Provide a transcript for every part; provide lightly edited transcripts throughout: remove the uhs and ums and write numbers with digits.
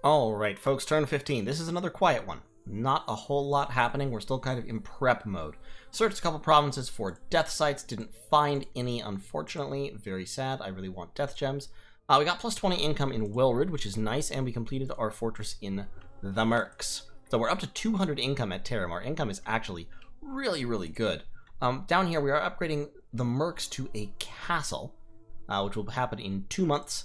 Alright, folks, turn 15. This is another quiet one. Not a whole lot happening. We're still kind of in prep mode. Searched a couple provinces for death sites. Didn't find any, unfortunately. Very sad. I really want death gems. We got plus 20 income in Welrid, which is nice, and we completed our fortress in the Mercs. So we're up to 200 income at Terram. Our income is actually really, really good. Down here, we are upgrading the Mercs to a castle, which will happen in 2 months.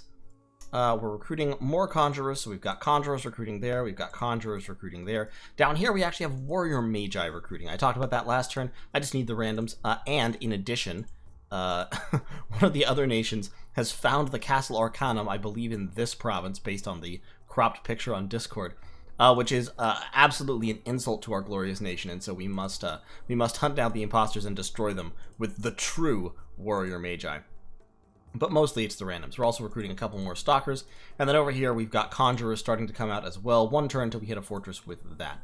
We're recruiting more conjurers, so we've got conjurers recruiting there, we've got conjurers recruiting there. Down here we actually have warrior magi recruiting. I talked about that last turn. I just need the randoms. And in addition, one of the other nations has found the Castle Arcanum, I believe, in this province, based on the cropped picture on Discord, which is absolutely an insult to our glorious nation, and so we must hunt down the imposters and destroy them with the true warrior magi. But mostly it's the randoms. We're also recruiting a couple more stalkers. And then over here, we've got conjurers starting to come out as well. One turn until we hit a fortress with that.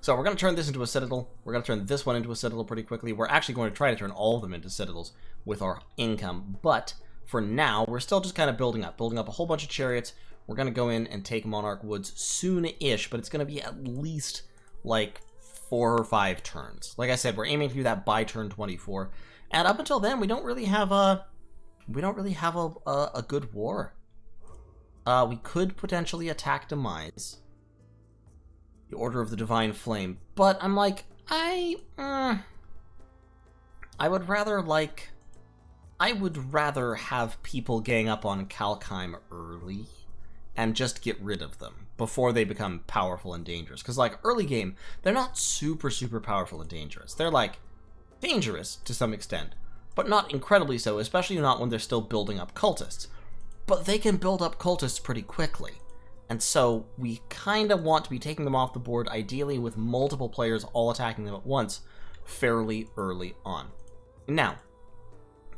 So we're going to turn this into a citadel. We're going to turn this one into a citadel pretty quickly. We're actually going to try to turn all of them into citadels with our income. But for now, we're still just kind of building up a whole bunch of chariots. We're going to go in and take Monarch Woods soon-ish, but it's going to be at least like 4 or 5 turns. Like I said, we're aiming to do that by turn 24. And up until then, we don't really have a good war. We could potentially attack Demise, the Order of the Divine Flame, but I'm like, I would rather have people gang up on Kalkheim early and just get rid of them before they become powerful and dangerous. Because like early game, they're not super powerful and dangerous. They're like dangerous to some extent, but not incredibly so, especially not when they're still building up cultists. But they can build up cultists pretty quickly. And so we kind of want to be taking them off the board, ideally with multiple players all attacking them at once, fairly early on. Now,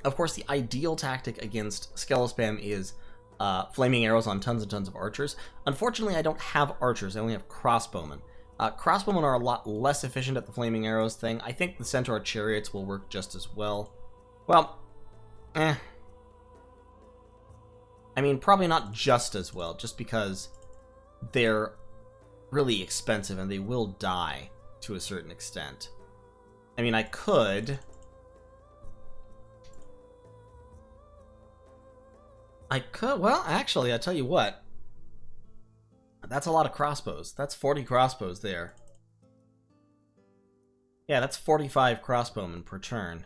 of course, the ideal tactic against Skelespam is flaming arrows on tons and tons of archers. Unfortunately, I don't have archers. I only have crossbowmen. Crossbowmen are a lot less efficient at the flaming arrows thing. I think the Centaur chariots will work just as well. Well, I mean, probably not just as well, just because they're really expensive and they will die to a certain extent. I mean, I could... well, actually, I tell you what. That's a lot of crossbows. That's 40 crossbows there. Yeah, that's 45 crossbowmen per turn.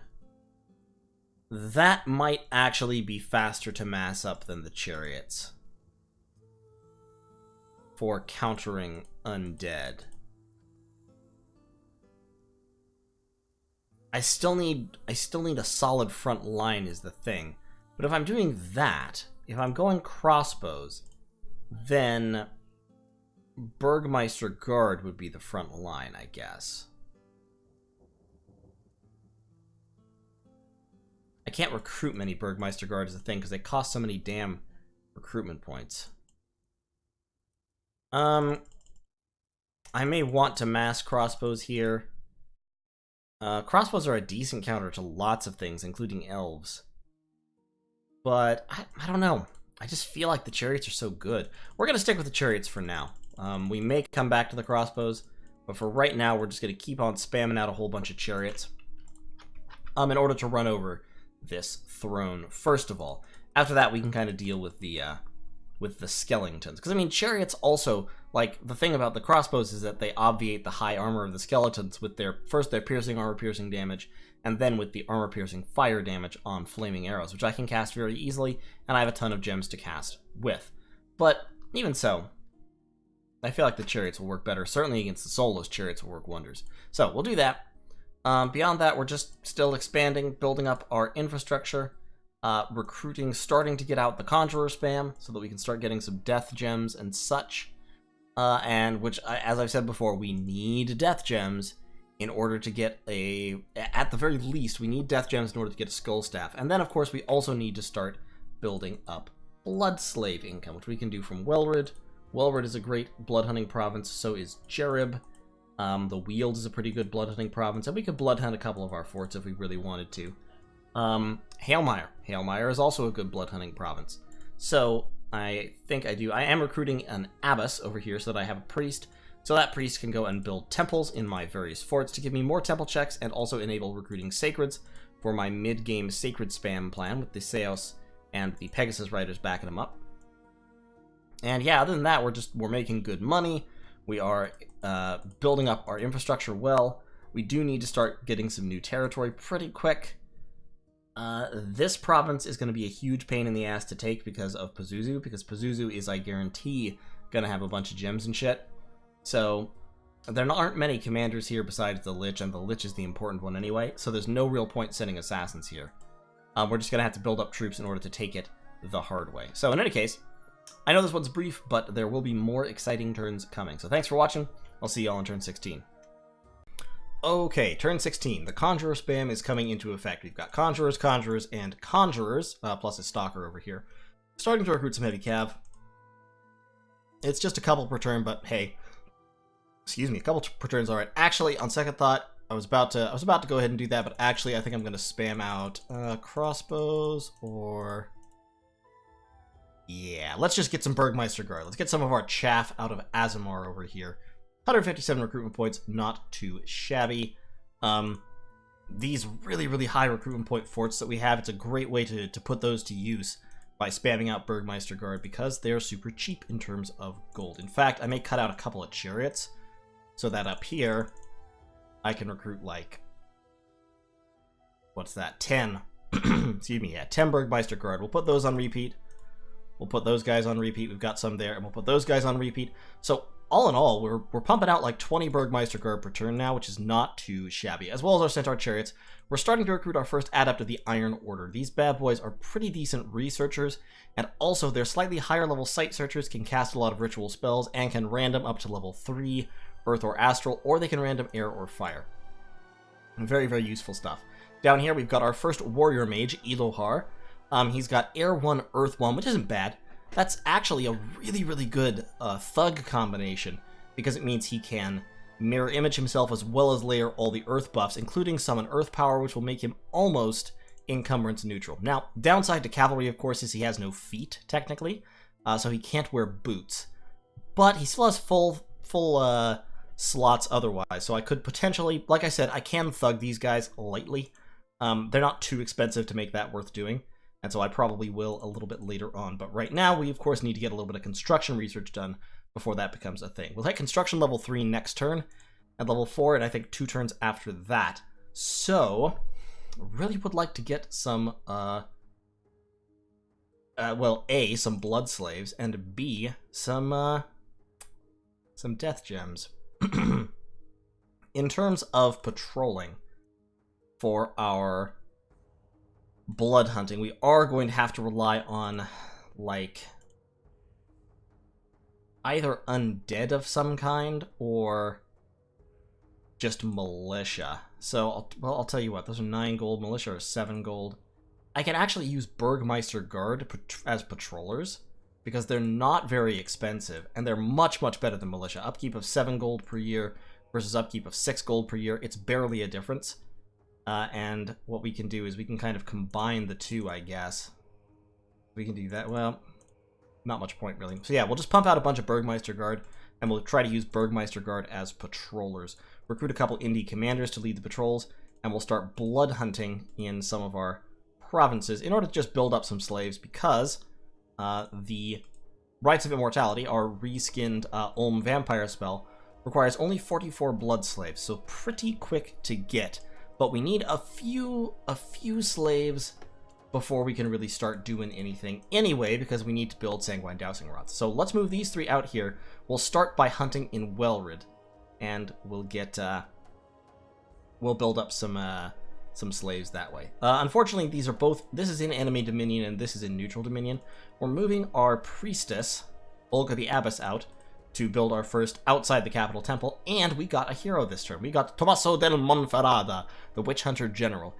That might actually be faster to mass up than the chariots for countering undead. I still need a solid front line is the thing. But if I'm doing that, if I'm going crossbows, then Burgmeister Guard would be the front line, I guess. I can't recruit many Burgmeister Guard as a thing because they cost so many damn recruitment points. I may want to mass crossbows here. Crossbows are a decent counter to lots of things, including elves. But I don't know. I just feel like the chariots are so good. We're going to stick with the chariots for now. We may come back to the crossbows, but for right now, we're just going to keep on spamming out a whole bunch of chariots in order to run over this throne first of all. After that, we can kind of deal with the skeletons, because I mean, chariots also, like, the thing about the crossbows is that they obviate the high armor of the skeletons with their piercing armor piercing damage, and then with the armor piercing fire damage on flaming arrows, which I can cast very easily, and I have a ton of gems to cast with. But even so, I feel like the chariots will work better. Certainly against the soulless, chariots will work wonders. So we'll do that. Beyond that, we're just still expanding, building up our infrastructure, recruiting, starting to get out the conjurer spam so that we can start getting some death gems and such. And which, as I've said before, we need death gems in order to get at the very least, we need death gems in order to get a skull staff. And then, of course, we also need to start building up blood slave income, which we can do from Welrid. Welrid is a great blood hunting province, so is Jerib. The Weald is a pretty good blood hunting province, and we could blood hunt a couple of our forts if we really wanted to. Hailmire. Hailmire is also a good blood hunting province. So I think I do. I am recruiting an abbess over here so that I have a priest. So that priest can go and build temples in my various forts to give me more temple checks and also enable recruiting sacreds for my mid-game sacred spam plan with the Seos and the Pegasus Riders backing them up. And yeah, other than that, we're making good money. We are building up our infrastructure well. We do need to start getting some new territory pretty quick. This province is going to be a huge pain in the ass to take because of Pazuzu, because Pazuzu is, I guarantee, going to have a bunch of gems and shit. So there aren't many commanders here besides the Lich, and the Lich is the important one anyway, so there's no real point sending assassins here. We're just going to have to build up troops in order to take it the hard way. So in any case, I know this one's brief, but there will be more exciting turns coming. So thanks for watching. I'll see y'all on turn 16. Okay, turn 16. The Conjurer spam is coming into effect. We've got Conjurers, Conjurers, and Conjurers, plus a Stalker over here. Starting to recruit some heavy cav. It's just a couple per turn, but hey. Excuse me, a couple per turn's alright. Actually, on second thought, I was about to go ahead and do that, but actually I think I'm going to spam out crossbows or... Yeah, let's just get some Burgmeister Guard. Let's get some of our chaff out of Azamar over here. 157 recruitment points, not too shabby. These really high recruitment point forts that we have, it's a great way to put those to use by spamming out Burgmeister Guard because they're super cheap in terms of gold. In fact, I may cut out a couple of chariots so that up here I can recruit like, what's that, 10. Excuse me, yeah, 10 Burgmeister Guard. We'll put those on repeat. We'll put those guys on repeat. We've got some there, and we'll put those guys on repeat. So all in all, we're pumping out like 20 Burgmeister Guard per turn now, which is not too shabby. As well as our Centaur Chariots, we're starting to recruit our first adept of the Iron Order. These bad boys are pretty decent researchers, and also their slightly higher level sight searchers can cast a lot of ritual spells and can random up to level 3, Earth or Astral, or they can random Air or Fire. Very useful stuff. Down here, we've got our first Warrior Mage, Elohar. He's got Air 1, Earth 1, which isn't bad. That's actually a really good thug combination, because it means he can mirror image himself as well as layer all the Earth buffs, including summon Earth power, which will make him almost encumbrance neutral. Now, downside to Cavalry, of course, is he has no feet, technically, so he can't wear boots. But he still has full slots otherwise, so I could potentially, like I said, I can thug these guys lightly. They're not too expensive to make that worth doing. And so I probably will a little bit later on. But right now, we of course need to get a little bit of construction research done before that becomes a thing. We'll hit construction level 3 next turn, and level 4, and I think 2 turns after that. So, really would like to get some, well, A, some blood slaves, and B, some death gems. In terms of patrolling for our blood hunting, we are going to have to rely on, like, either undead of some kind or just militia. So, I'll tell you what, those are 9 gold, militia are 7 gold. I can actually use Burgmeister Guard as patrollers, because they're not very expensive, and they're much better than militia. Upkeep of 7 gold per year versus upkeep of 6 gold per year, it's barely a difference. And what we can do is we can kind of combine the two, I guess. We can do that. Well, not much point, really. So yeah, we'll just pump out a bunch of Burgmeister Guard, and we'll try to use Burgmeister Guard as patrollers. Recruit a couple indie commanders to lead the patrols, and we'll start blood hunting in some of our provinces in order to just build up some slaves, because the Rites of Immortality, our reskinned Ulm vampire spell, requires only 44 blood slaves, so pretty quick to get. But we need a few slaves before we can really start doing anything anyway, because we need to build Sanguine Dowsing Rods. So let's move these 3 out here. We'll start by hunting in Welrid, and we'll get we'll build up some slaves that way. Unfortunately, these are both, this is in enemy dominion and this is in neutral dominion. We're moving our priestess, Olga the Abbess, out to build our first outside the capital temple, and we got a hero this turn. We got Tommaso del Monferrada, the Witch Hunter General.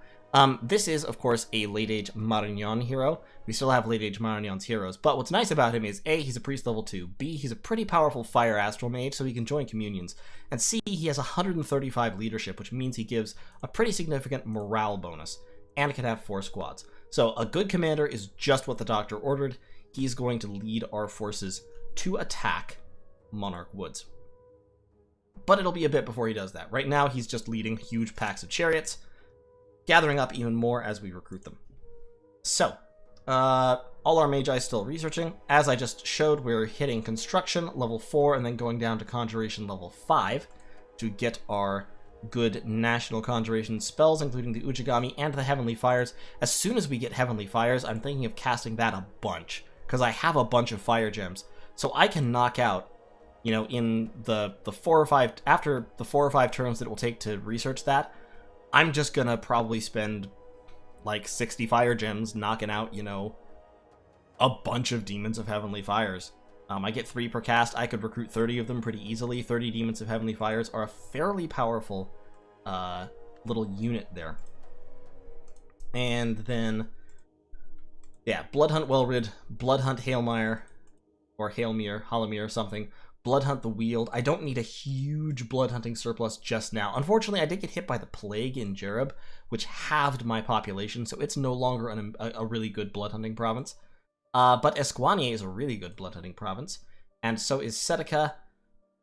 This is, of course, a late-age Marignon hero. We still have late-age Marignon's heroes, but what's nice about him is, A, he's a priest level 2, B, he's a pretty powerful fire astral mage, so he can join communions, and C, he has 135 leadership, which means he gives a pretty significant morale bonus, and can have 4 squads. So a good commander is just what the doctor ordered. he's going to lead our forces to attack Monarch Woods. But it'll be a bit before he does that. Right now, he's just leading huge packs of chariots, gathering up even more as we recruit them. So, all our magi still researching. As I just showed, we're hitting construction level 4 and then going down to conjuration level 5 to get our good national conjuration spells, including the Ujigami and the Heavenly Fires. As soon as we get Heavenly Fires, I'm thinking of casting that a bunch, because I have a bunch of fire gems. So I can knock out, you know, in the 4 or 5, after the 4 or 5 turns that it will take to research that, I'm just gonna probably spend like 60 fire gems knocking out, you know, a bunch of Demons of Heavenly Fires. I get 3 per cast. I could recruit 30 of them pretty easily. 30 Demons of Heavenly Fires are a fairly powerful little unit there. And then, yeah, Bloodhunt Wellrid, Bloodhunt Hailmire, or Hailmere, Halimere, something. Bloodhunt the Wield. I don't need a huge bloodhunting surplus just now. Unfortunately, I did get hit by the plague in Jereb, which halved my population, so it's no longer a really good bloodhunting province. But Esquanier is a really good bloodhunting province, and so is Setica,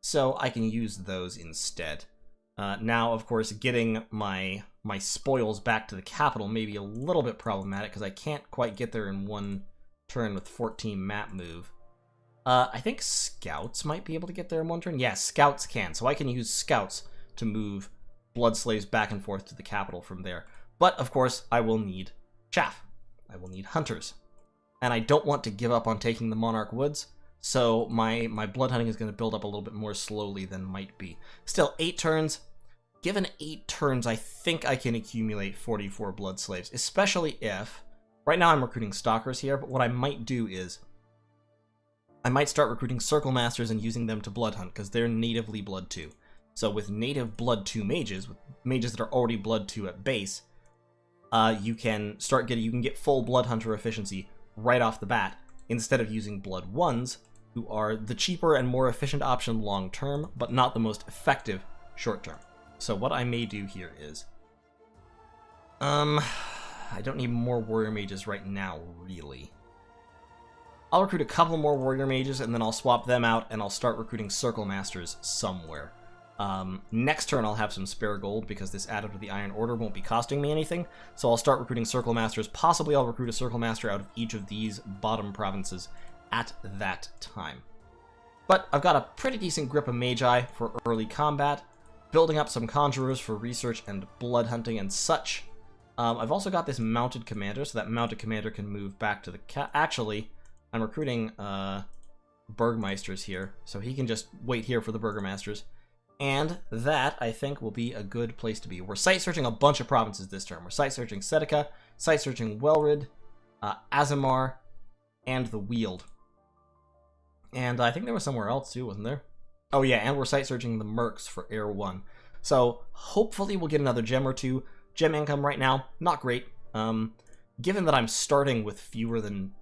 so I can use those instead. Now, of course, getting my spoils back to the capital may be a little bit problematic, because I can't quite get there in one turn with 14 map move. I think scouts might be able to get there in one turn. Yeah, scouts can, so I can use scouts to move blood slaves back and forth to the capital from there. But, of course, I will need chaff. I will need hunters. And I don't want to give up on taking the Monarch Woods, so my blood hunting is going to build up a little bit more slowly than might be. Still, 8 turns. Given 8 turns, I think I can accumulate 44 blood slaves, especially if... Right now I'm recruiting stalkers here, but what I might do is... I might start recruiting circle masters and using them to blood hunt, because they're natively blood 2. So with native blood 2 mages, with mages that are already blood 2 at base, you can get full blood hunter efficiency right off the bat, instead of using blood 1s, who are the cheaper and more efficient option long term, but not the most effective short term. So what I may do here is, I don't need more warrior mages right now, really. I'll recruit a couple more warrior mages, and then I'll swap them out, and I'll start recruiting circle masters somewhere. Next turn I'll have some spare gold, because this added to the Iron Order won't be costing me anything, so I'll start recruiting circle masters. Possibly I'll recruit a circle master out of each of these bottom provinces at that time. But I've got a pretty decent grip of magi for early combat, building up some conjurers for research and blood hunting and such. I've also got this mounted commander, so that mounted commander can move back to the actually, I'm recruiting Burgmeisters here, so he can just wait here for the Burgomasters. And that, I think, will be a good place to be. We're site-searching a bunch of provinces this turn. We're site-searching Setica, site-searching Wellrid, Azamar, and the Weald. And I think there was somewhere else, too, wasn't there? Oh, yeah, and we're site-searching the Mercs for Air 1. So, hopefully we'll get another gem or 2. Gem income right now, not great. Given that I'm starting with fewer than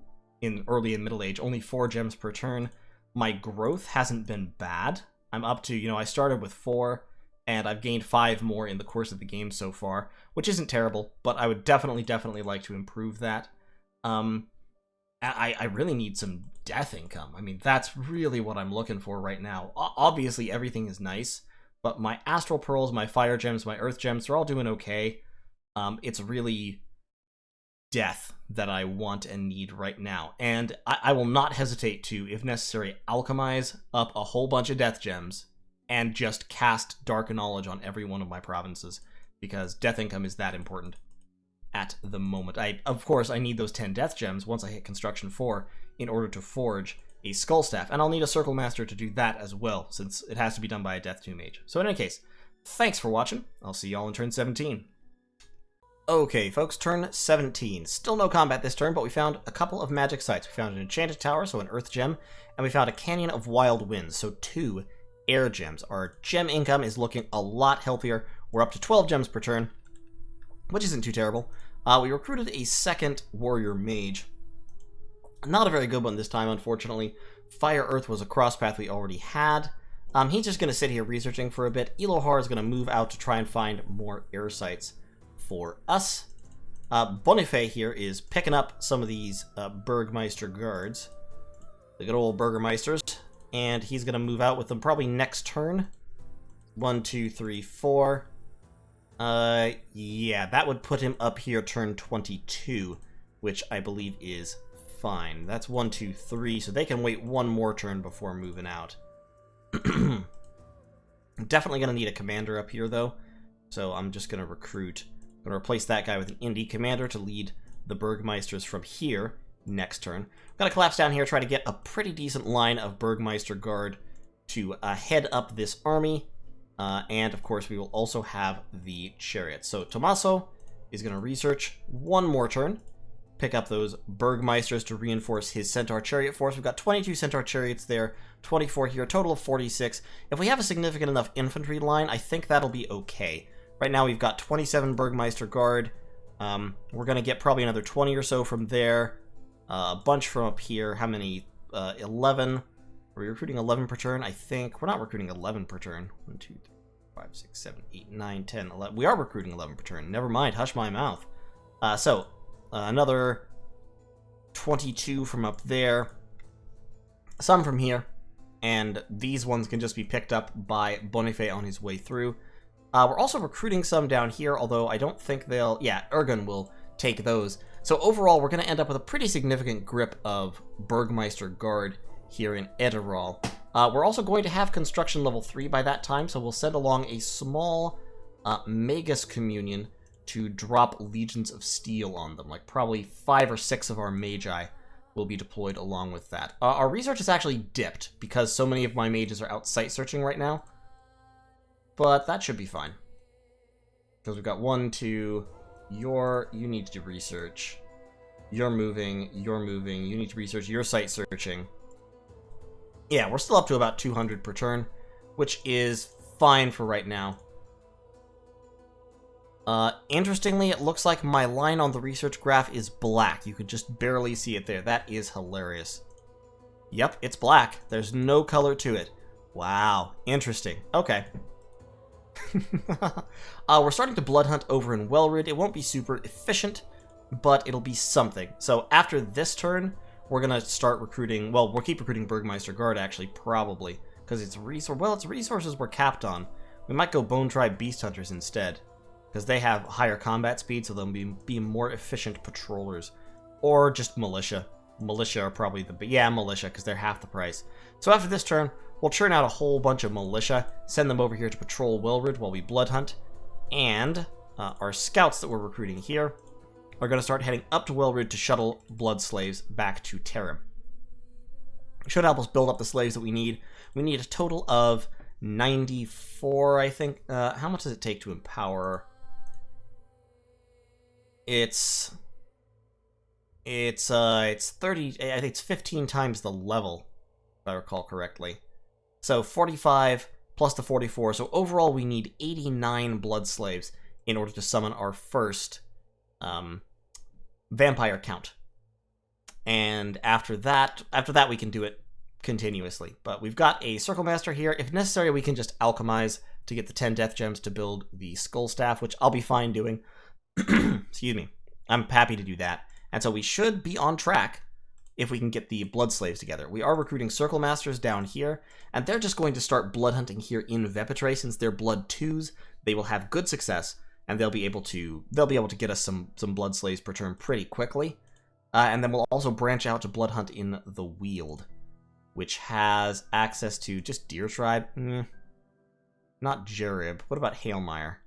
in early and middle age, only 4 gems per turn, my growth hasn't been bad. I'm up to, you know, I started with 4, and I've gained 5 more in the course of the game so far, which isn't terrible, but I would definitely like to improve that. I really need some death income. I mean, that's really what I'm looking for right now. Obviously, everything is nice, but my Astral Pearls, my Fire Gems, my Earth Gems, they're all doing okay. It's really death that I want and need right now, and I will not hesitate to, if necessary, alchemize up a whole bunch of death gems and just cast Dark Knowledge on every one of my provinces, because death income is that important at the moment. Of course, I need those 10 death gems once I hit construction 4 in order to forge a Skull Staff, and I'll need a Circle Master to do that as well, since it has to be done by a Death 2 mage. So in any case, thanks for watching. I'll see y'all in turn 17. Okay, folks, turn 17. Still no combat this turn, but we found a couple of magic sites. We found an Enchanted Tower, so an Earth Gem, and we found a Canyon of Wild Winds, so 2 Air Gems. Our gem income is looking a lot healthier. We're up to 12 gems per turn, which isn't too terrible. We recruited a second Warrior Mage. Not a very good one this time, unfortunately. Fire Earth was a crosspath we already had. He's just going to sit here researching for a bit. Elohar is going to move out to try and find more air sites for us. Boniface here is picking up some of these Burgmeister guards. the good old Burgermeisters. And he's going to move out with them probably next turn. 1, 2, 3, 4. Yeah, that would put him up here turn 22, which I believe is fine. That's 1, 2, 3, so they can wait one more turn before moving out. Definitely going to need a commander up here, though, so I'm just going to recruit. I'm going to replace that guy with an indie commander to lead the Burgmeisters from here next turn. I'm going to collapse down here, try to get a pretty decent line of Burgmeister Guard to head up this army. And, of course, we will also have the chariots. So Tommaso is going to research one more turn, pick up those Burgmeisters to reinforce his Centaur chariot force. We've got 22 Centaur chariots there, 24 here, a total of 46. If we have a significant enough infantry line, I think that'll be okay. Right now we've got 27 Burgmeister Guard. We're going to get probably another 20 or so from there. A bunch from up here. How many? 11. Are we recruiting 11 per turn? I think. We're not recruiting 11 per turn. 1, 2, 3, 4, 5, 6, 7, 8, 9, 10, 11. We are recruiting 11 per turn. Never mind. Hush my mouth. Another 22 from up there. Some from here. And these ones can just be picked up by Boniface on his way through. We're also recruiting some down here, although I don't think they'll... Yeah, Ergun will take those. So overall, we're going to end up with a pretty significant grip of Burgmeister Guard here in Edirol. We're also going to have construction level 3 by that time, so we'll send along a small Magus Communion to drop Legions of Steel on them. Like probably 5 or 6 of our Magi will be deployed along with that. Our research is actually dipped because so many of my mages are out site searching right now. But that should be fine. Because we've got 1, 2, you need to do research. You're moving, you need to research, you're site searching. Yeah, we're still up to about 200 per turn, which is fine for right now. Interestingly, it looks like my line on the research graph is black. You could just barely see it there. That is hilarious. Yep, it's black. There's no color to it. Wow, interesting. Okay. We're starting to blood hunt over in Welrid. It won't be super efficient, but it'll be something. So after this turn, we're going to start recruiting... Well, we'll keep recruiting Burgmeister Guard, actually, probably. Because it's resources we're capped on. We might go Bone Tribe Beast Hunters instead. Because they have higher combat speed, so they'll be more efficient patrollers. Or just Militia. Militia are probably the... Yeah, Militia, because they're half the price. So after this turn, we'll churn out a whole bunch of Militia, send them over here to patrol Welrid while we blood hunt. And our scouts that we're recruiting here are going to start heading up to Welrid to shuttle blood slaves back to Terram. Should help us build up the slaves that we need. We need a total of 94, I think. How much does it take to empower? It's 30, I think it's 15 times the level, if I recall correctly. So 45 plus the 44. So overall we need 89 blood slaves in order to summon our first vampire count. And after that we can do it continuously. But we've got a Circle Master here. If necessary, we can just alchemize to get the 10 death gems to build the Skull Staff, which I'll be fine doing. Excuse me. I'm happy to do that. And so we should be on track if we can get the Blood Slaves together. We are recruiting Circle Masters down here, and they're just going to start blood hunting here in Vepetre. Since they're Blood 2s, they will have good success, and they'll be able to get us some Blood Slaves per turn pretty quickly. And then we'll also branch out to blood hunt in the Weald, which has access to just Deer Tribe. Not Jerib. What about Hailmire?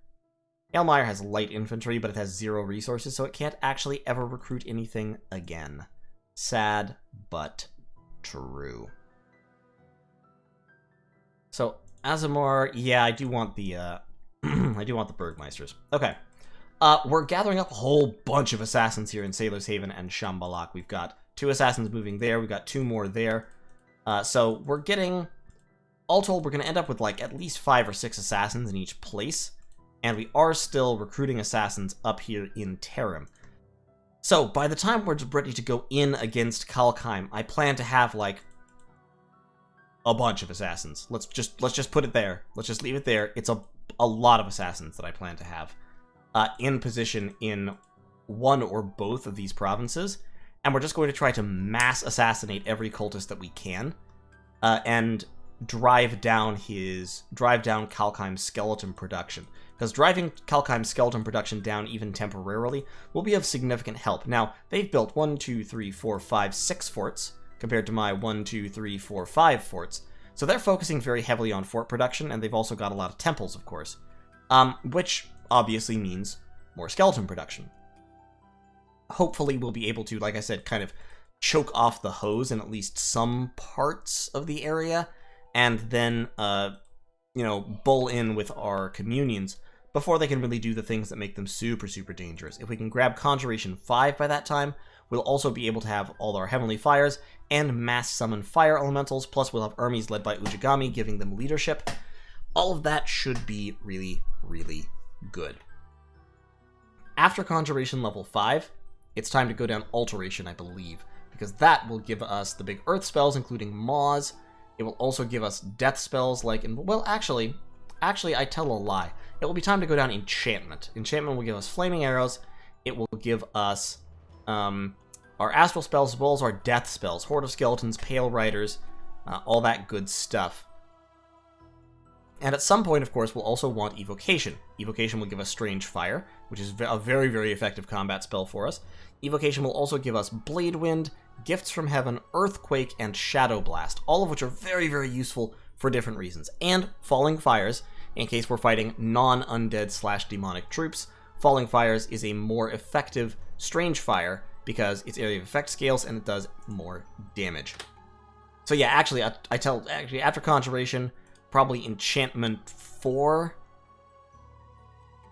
Hailmire has light infantry, but it has 0 resources, so it can't actually ever recruit anything again. Sad, but true. So, Azamar, yeah, I do want the, I do want the Burgmeisters. Okay. We're gathering up a whole bunch of assassins here in Sailor's Haven and Shambhalak. We've got 2 assassins moving there, we've got 2 more there. So we're getting, all told, we're going to end up with like at least 5 or 6 assassins in each place. And we are still recruiting assassins up here in Terram. So, by the time we're ready to go in against Kalkheim, I plan to have, like, a bunch of assassins. Let's just put it there. Let's just leave it there. It's a lot of assassins that I plan to have in position in one or both of these provinces. and we're just going to try to mass assassinate every cultist that we can, and drive down Kalkheim's skeleton production. Because driving Kalkheim's skeleton production down even temporarily will be of significant help. Now, they've built 1, 2, 3, 4, 5, 6 forts, compared to my 1, 2, 3, 4, 5 forts. So they're focusing very heavily on fort production, and they've also got a lot of temples, of course. Which obviously means more skeleton production. Hopefully we'll be able to, like I said, kind of choke off the hose in at least some parts of the area, and then, bull in with our communions before they can really do the things that make them super, super dangerous. If we can grab Conjuration 5 by that time, we'll also be able to have all our Heavenly Fires and mass summon Fire Elementals, plus we'll have armies led by Ujigami, giving them leadership. All of that should be really, really good. After Conjuration level 5, it's time to go down Alteration, I believe, because that will give us the big Earth spells, including Maws. It will also give us death spells like, actually, I tell a lie. It will be time to go down Enchantment. Enchantment will give us Flaming Arrows. It will give us our Astral spells as well as our death spells. Horde of Skeletons, Pale Riders, all that good stuff. And at some point, of course, we'll also want Evocation. Evocation will give us Strange Fire, which is a very, very effective combat spell for us. Evocation will also give us Blade Wind, Gifts from Heaven, Earthquake, and Shadow Blast, all of which are very, very useful for different reasons. And Falling Fires, in case we're fighting non-undead/demonic troops. Falling Fires is a more effective Strange Fire because its area of effect scales and it does more damage. So yeah, actually, after Conjuration, probably Enchantment 4.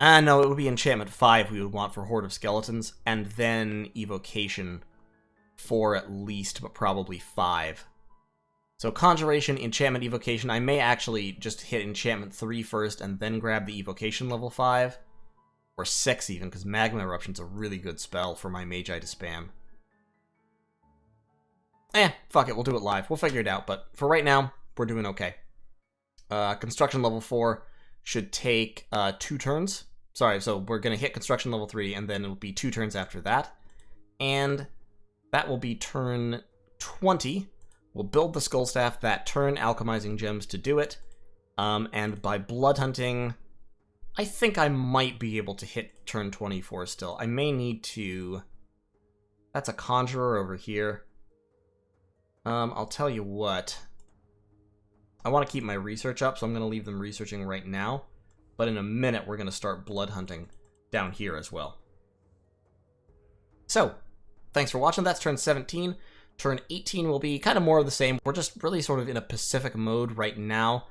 No, it would be Enchantment 5 we would want for Horde of Skeletons, and then Evocation 4 at least, but probably 5. So Conjuration, Enchantment, Evocation. I may actually just hit Enchantment 3 first and then grab the Evocation level 5. Or 6 even, because Magma Eruption's a really good spell for my Magi to spam. Fuck it, we'll do it live. We'll figure it out, but for right now, we're doing okay. Construction level 4 should take 2 turns. Sorry, so we're going to hit Construction level 3, and then it'll be 2 turns after that. And that will be turn 20. We'll build the Skull Staff that turn, alchemizing gems to do it. And by blood hunting, I think I might be able to hit turn 24 still. I may need to... That's a Conjurer over here. I'll tell you what. I want to keep my research up, so I'm going to leave them researching right now. But in a minute, we're going to start blood hunting down here as well. So, thanks for watching. That's turn 17. Turn 18 will be kind of more of the same. We're just really sort of in a Pacific mode right now,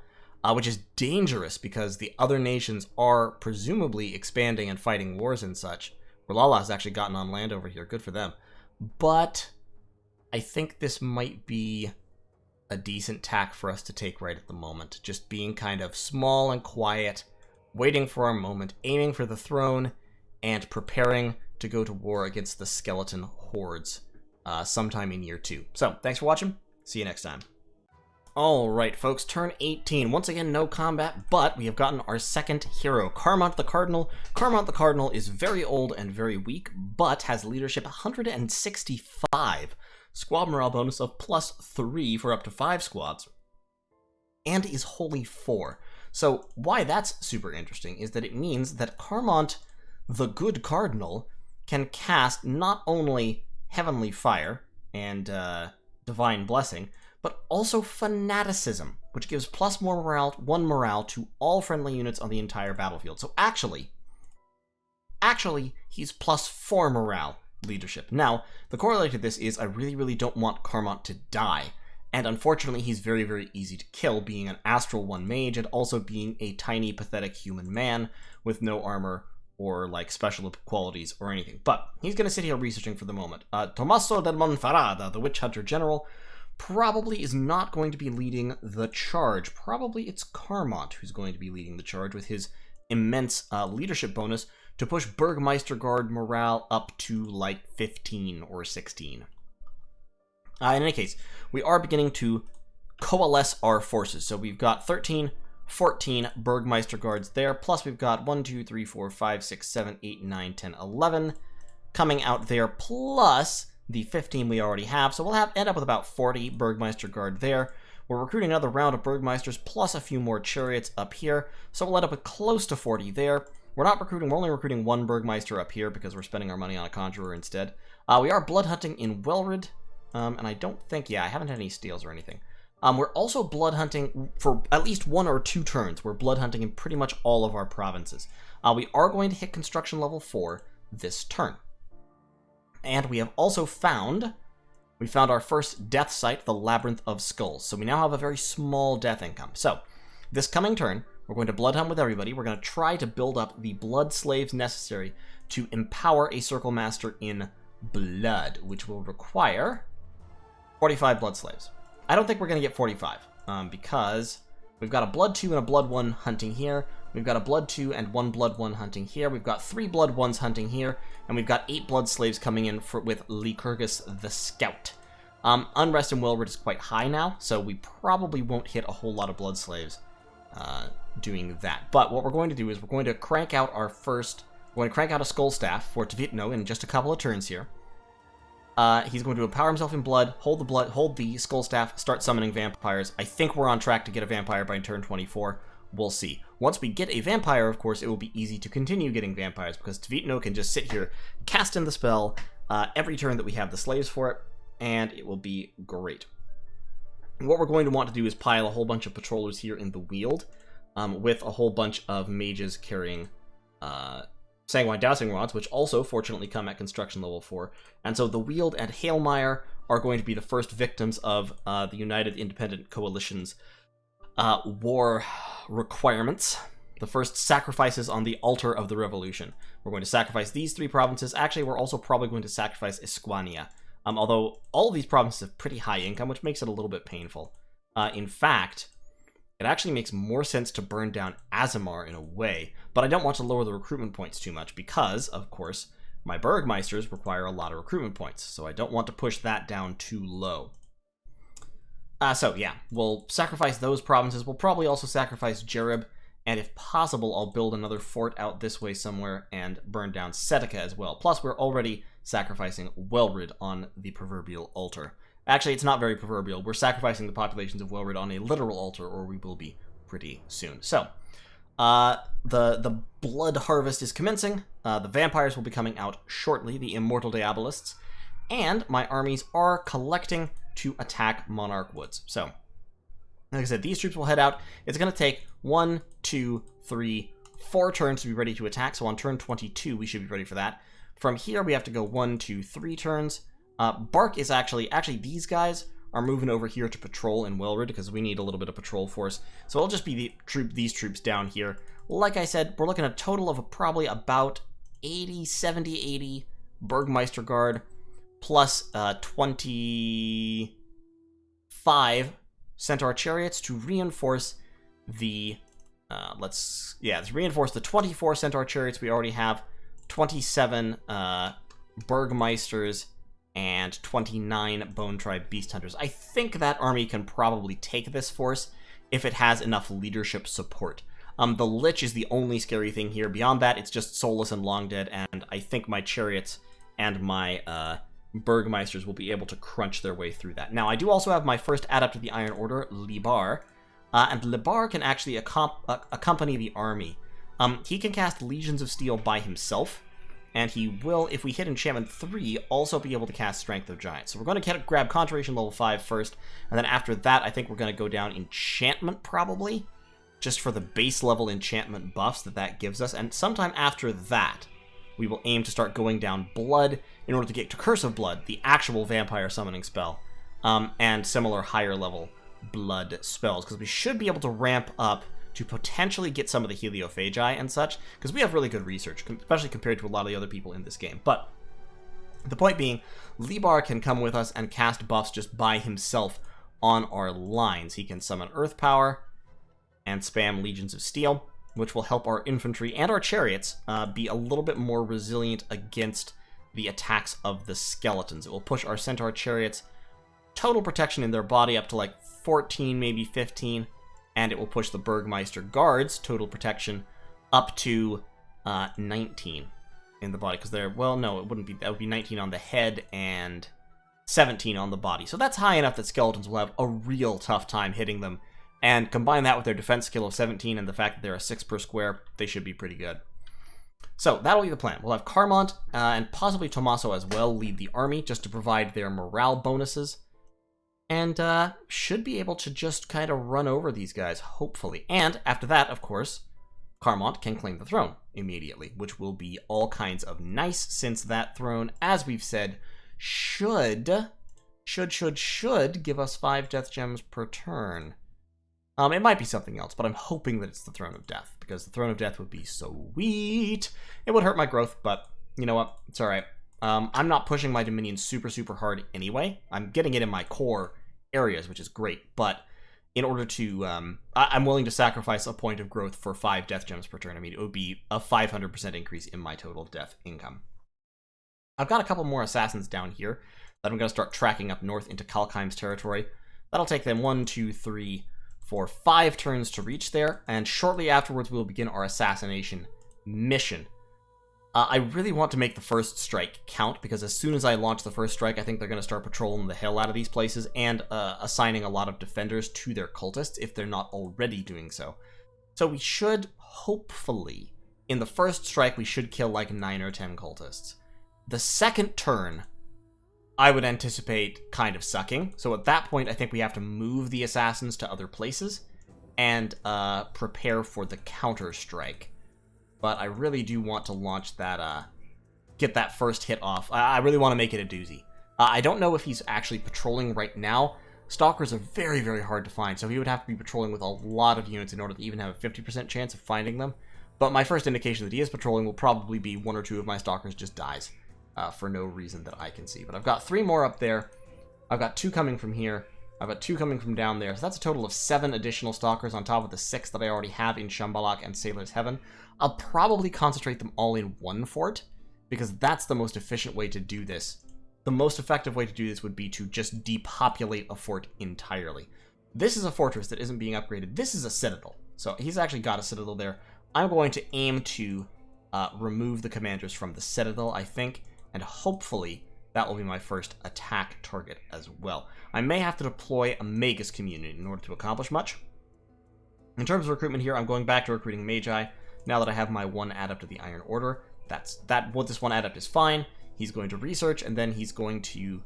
which is dangerous because the other nations are presumably expanding and fighting wars and such. R'hllala has actually gotten on land over here. Good for them. But I think this might be a decent tack for us to take right at the moment. Just being kind of small and quiet, waiting for our moment, aiming for the throne, and preparing to go to war against the skeleton hordes sometime in year 2. So, thanks for watching. See you next time. Alright, folks, turn 18. Once again, no combat, but we have gotten our second hero, Karmont the Cardinal. Karmont the Cardinal is very old and very weak, but has leadership 165, squad morale bonus of +3 for up to 5 squads, and is holy 4. So why that's super interesting is that it means that Karmont, the good Cardinal, can cast not only Heavenly Fire and Divine Blessing, but also Fanaticism, which gives +1 morale to all friendly units on the entire battlefield. So actually, he's +4 morale leadership. Now, the corollary to this is I really, really don't want Karmont to die. And unfortunately, he's very, very easy to kill, being an Astral 1 mage and also being a tiny, pathetic human man with no armor or, like, special qualities or anything. But he's going to sit here researching for the moment. Tommaso del Monferrada, the Witch Hunter General, probably is not going to be leading the charge. Probably it's Karmont who's going to be leading the charge with his immense leadership bonus to push Burgmeister Guard morale up to, like, 15 or 16. In any case, we are beginning to coalesce our forces. So we've got 13, 14 Burgmeister Guards there, plus we've got 1, 2, 3, 4, 5, 6, 7, 8, 9, 10, 11 coming out there, plus the 15 we already have, so we'll end up with about 40 Burgmeister Guard there. We're recruiting another round of Burgmeisters plus a few more chariots up here, so we'll end up with close to 40 there. We're only recruiting one Burgmeister up here because we're spending our money on a Conjurer instead. We are blood hunting in Welrid, and I don't think, I haven't had any steals or anything. We're also blood hunting for at least 1 or 2 turns. We're blood hunting in pretty much all of our provinces. We are going to hit construction level 4 this turn. And we have also found our first death site, the Labyrinth of Skulls. So we now have a very small death income. So this coming turn, we're going to blood hunt with everybody. We're going to try to build up the blood slaves necessary to empower a Circle Master in blood, which will require 45 blood slaves. I don't think we're going to get 45 because we've got a blood 2 and a blood 1 hunting here. We've got a blood 2 and 1 blood 1 hunting here. We've got 3 blood 1s hunting here. And we've got 8 blood slaves coming in with Lycurgus the Scout. Unrest in Welrid is quite high now, so we probably won't hit a whole lot of blood slaves doing that. But what we're going to do is we're going to crank out a Skull Staff for Tvitno in just a couple of turns here. He's going to empower himself in blood, hold the Skull Staff, start summoning vampires. I think we're on track to get a vampire by turn 24. We'll see. Once we get a vampire, of course, it will be easy to continue getting vampires because Tvitno can just sit here, cast in the spell every turn that we have the slaves for it, and it will be great. What we're going to want to do is pile a whole bunch of patrollers here in the Weald with a whole bunch of mages carrying Sanguine Dowsing Rods, which also, fortunately, come at construction level 4. And so the Weald and Hailmire are going to be the first victims of the United Independent Coalition's war requirements. The first sacrifices on the altar of the revolution. We're going to sacrifice these 3 provinces. Actually, we're also probably going to sacrifice Esquania. Although all of these provinces have pretty high income, which makes it a little bit painful. In fact, it actually makes more sense to burn down Azamar in a way, but I don't want to lower the recruitment points too much because, of course, my Burgmeisters require a lot of recruitment points, so I don't want to push that down too low. So yeah, we'll sacrifice those provinces. We'll probably also sacrifice Jerib, and if possible, I'll build another fort out this way somewhere and burn down Setica as well. Plus, we're already sacrificing Welrid on the proverbial altar. Actually, it's not very proverbial. We're sacrificing the populations of Welrid on a literal altar, or we will be pretty soon. So, the blood harvest is commencing. The vampires will be coming out shortly, the immortal Diabolists, and my armies are collecting to attack Monarch Woods. So, like I said, these troops will head out. It's going to take 1, 2, 3, 4 turns to be ready to attack. So on turn 22, we should be ready for that. From here, we have to go 1, 2, 3 turns. Bark is actually these guys are moving over here to patrol in Welrid because we need a little bit of patrol force. So it'll just be these troops down here. Like I said, we're looking at a total of probably about 70, 80 Burgmeister Guard plus 25 Centaur Chariots to reinforce the let's reinforce the 24 Centaur Chariots we already have, 27 Burgmeisters, and 29 Bone Tribe Beast Hunters. I think that army can probably take this force if it has enough leadership support. The Lich is the only scary thing here. Beyond that, it's just Soulless and Long Dead, and I think my Chariots and my Burgmeisters will be able to crunch their way through that. Now, I do also have my first Adept of the Iron Order, Libar, and Libar can actually accompany the army. He can cast Legions of Steel by himself, and he will, if we hit Enchantment 3, also be able to cast Strength of Giants. So we're going to grab Conjuration level 5 first, and then after that, I think we're going to go down Enchantment, probably, just for the base level enchantment buffs that gives us, and sometime after that, we will aim to start going down Blood in order to get to Curse of Blood, the actual vampire summoning spell, and similar higher level blood spells, because we should be able to ramp up to potentially get some of the Heliophagi and such, because we have really good research, especially compared to a lot of the other people in this game. But the point being, Libar can come with us and cast buffs just by himself on our lines. He can summon Earth Power and spam Legions of Steel, which will help our infantry and our chariots be a little bit more resilient against the attacks of the skeletons. It will push our Centaur chariots total protection in their body up to like 14, maybe 15, and it will push the Burgmeister guards total protection up to 19 in the body, because they're, well, no, it wouldn't be, that would be 19 on the head and 17 on the body. So that's high enough that skeletons will have a real tough time hitting them. And combine that with their defense skill of 17 and the fact that they're a 6 per square, they should be pretty good. So that'll be the plan. We'll have Carmont and possibly Tommaso as well lead the army just to provide their morale bonuses. And should be able to just kind of run over these guys, hopefully. And after that, of course, Carmont can claim the throne immediately, which will be all kinds of nice, since that throne, as we've said, should give us 5 death gems per turn. It might be something else, but I'm hoping that it's the Throne of Death, because the Throne of Death would be sweet. It would hurt my growth, but you know what? It's alright. I'm not pushing my Dominion super hard anyway. I'm getting it in my core areas, which is great, but in order to... I'm willing to sacrifice a point of growth for 5 death gems per turn. I mean, it would be a 500% increase in my total death income. I've got a couple more assassins down here that I'm going to start tracking up north into Kalkheim's territory. That'll take them 1, 2, 3... for 5 turns to reach there, and shortly afterwards we'll begin our assassination mission. I really want to make the first strike count, because as soon as I launch the first strike, I think they're going to start patrolling the hell out of these places, and assigning a lot of defenders to their cultists, if they're not already doing so. So we should, hopefully, in the first strike, we should kill like 9 or 10 cultists. The second turn, I would anticipate kind of sucking. So at that point, I think we have to move the assassins to other places and prepare for the counter-strike. But I really do want to launch that, get that first hit off. I really want to make it a doozy. I don't know if he's actually patrolling right now. Stalkers are very hard to find, so he would have to be patrolling with a lot of units in order to even have a 50% chance of finding them. But my first indication that he is patrolling will probably be 1 or 2 of my Stalkers just dies. For no reason that I can see. But I've got 3 more up there. I've got 2 coming from here. I've got 2 coming from down there. So that's a total of 7 additional Stalkers on top of the 6 that I already have in Shambhalak and Sailor's Heaven. I'll probably concentrate them all in one fort, because that's the most efficient way to do this. The most effective way to do this would be to just depopulate a fort entirely. This is a fortress that isn't being upgraded. This is a citadel. So he's actually got a citadel there. I'm going to aim to remove the commanders from the citadel, I think. And hopefully that will be my first attack target as well. I may have to deploy a Magus community in order to accomplish much. In terms of recruitment here, I'm going back to recruiting Magi. Now that I have my 1 adept of the Iron Order, what this 1 adept is fine. He's going to research, and then he's going to...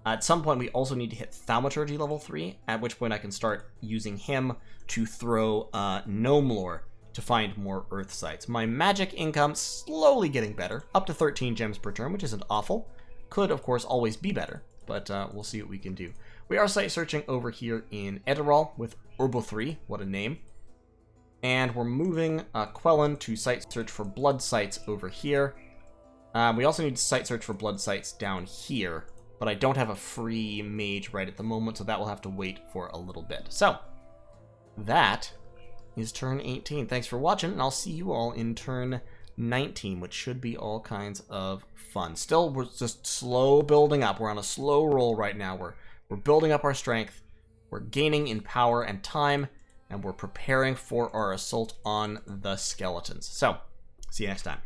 At some point, we also need to hit Thaumaturgy level 3, at which point I can start using him to throw Gnome Lore to find more Earth sites. My magic income slowly getting better, up to 13 gems per turn, which isn't awful. Could, of course, always be better, but we'll see what we can do. We are site searching over here in Edirol with Urbo 3, what a name. And we're moving Quellen to site search for blood sites over here. We also need to site search for blood sites down here, but I don't have a free mage right at the moment, so that will have to wait for a little bit. So, that is turn 18. Thanks for watching, and I'll see you all in turn 19, which should be all kinds of fun. Still, we're just slow building up. We're on a slow roll right now. We're building up our strength. We're gaining in power and time, and we're preparing for our assault on the skeletons. So, see you next time.